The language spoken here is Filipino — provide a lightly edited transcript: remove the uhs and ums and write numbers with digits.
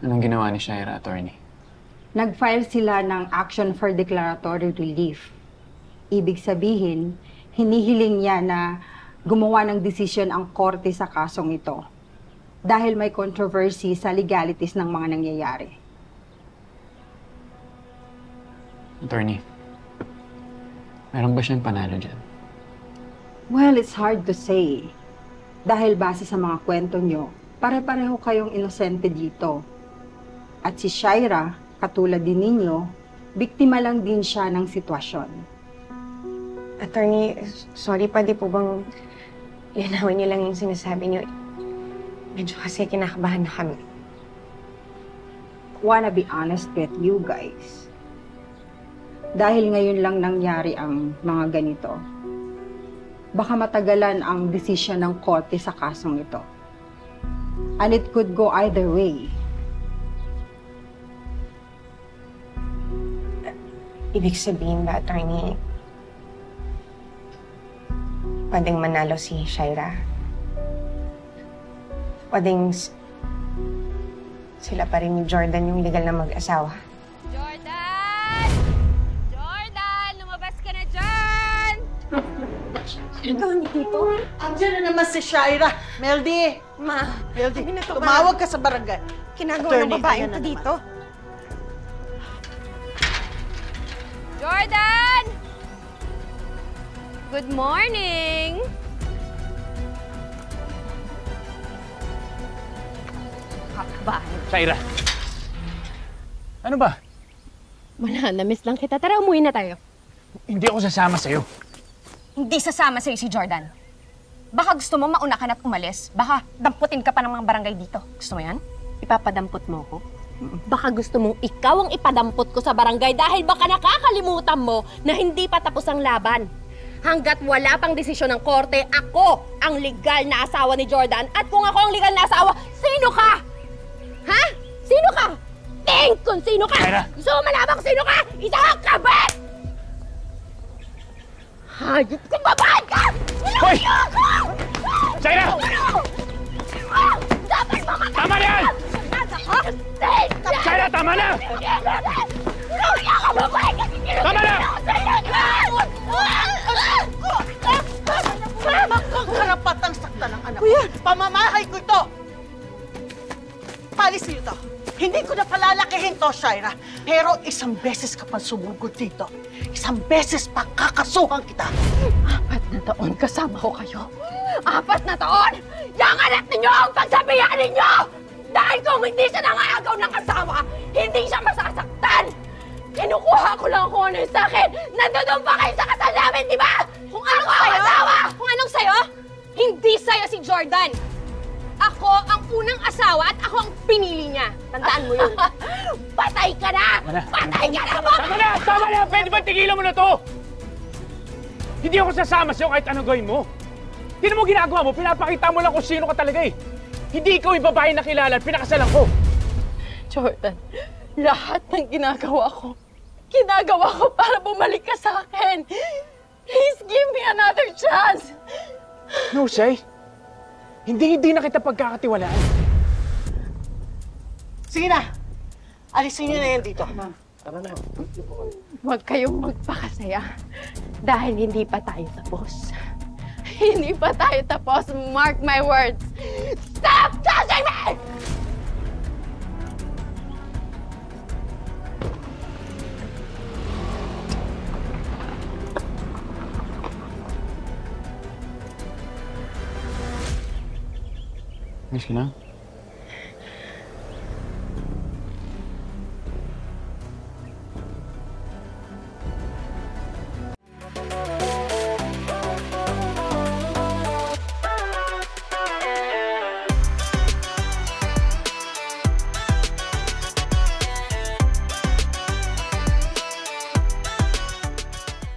Anong ginawa ni Shaira, attorney? Nag-file sila ng action for declaratory relief. Ibig sabihin, hinihiling niya na gumawa ng desisyon ang korte sa kasong ito dahil may controversy sa legalities ng mga nangyayari. Attorney, meron ba siyang panalo dyan? Well, it's hard to say. Dahil base sa mga kwento nyo, pare-pareho kayong inosente dito. At si Shaira, katulad din ninyo, biktima lang din siya ng sitwasyon. Attorney, sorry, pwede po bang linawin niyo lang yung sinasabi niyo? Medyo kasi kinakabahan na kami. Wanna be honest with you guys. Dahil ngayon lang nangyari ang mga ganito, baka matagalan ang desisyon ng korte sa kasong ito. And it could go either way. Ibig sabihin ba, attorney, pwedeng manalo si Shaira? Pwedeng sila pa rin ni Jordan yung legal na mag-asawa? Jordan! Jordan! Lumabas ka na dyan! Ikaw, hindi po. Andiyan na naman si Shaira. Meldy! Ma, Meldy, kami na to, tumawag ka sa barangay. Kinagawa ng Attorney, babaeng ayan to na dito. Jordan! Good morning! Shaira! Ano ba? Wala, na-miss lang kita. Tara, umuwi na tayo. Hindi ako sasama sa'yo. Hindi sasama sa'yo si Jordan. Baka gusto mo mauna ka na't umalis. Baka damputin ka pa ng mga barangay dito. Gusto mo yan? Ipapadampot mo ko? Baka gusto mong ikaw ang ipadampot ko sa barangay dahil baka nakakalimutan mo na hindi pa tapos ang laban. Hanggat wala pang desisyon ng korte, ako ang legal na asawa ni Jordan. At kung ako ang legal na asawa, sino ka? Ha? Sino ka? Think kung sino ka! Shaira! Gusto mo malaman kung sino ka? Isa kang kabit! Hayop kong babae ka! Hoy! Shaira! Dapat mga Tama na yan! Shaira, tama na! Tama na! Ang karapatang sakta ng anak ko. Pamamahay ko ito! Palis niyo to. Hindi ko na palalakihin to, Shaira. Pero isang beses ka pang sumugod dito. Isang beses pa kakasuhan kita. 4 na taon kasama ko kayo. 4 na taon! Yang anak ninyo ang pagsabihan ninyo! Dahil kung hindi siya nangangagaw ng asawa, hindi siya masasaktan! Kinukuha ko lang kung ano yung sakin! Nandun pa kayo sa kasal namin, di ba? Kung anong sa'yo? Kung anong sa'yo? Hindi sa'yo si Jordan. Ako ang unang asawa at ako ang pinili niya. Tandaan mo yun. Patay ka na! Tama na! Patay ka na! Tama na! Tama na! Pwede ba tigilan mo na to? Hindi ako sasama sa'yo kahit anong gawin mo. Tinan mo ginagawa mo, pinapakita mo lang kung sino ka talaga eh. Hindi ikaw yung babae na kilala at pinakasalan ko. Jordan, lahat ng ginagawa ko para bumalik ka sa akin. Please give me another chance. No, Shay. Hindi na kita pagkakatiwalaan. Sige na. Alisin niyo na yan dito. Tara na. Huwag kayong magpakasaya dahil hindi pa tayo tapos. Hindi pa tayo tapos. Mark my words. Stop touching me! Miss ka na?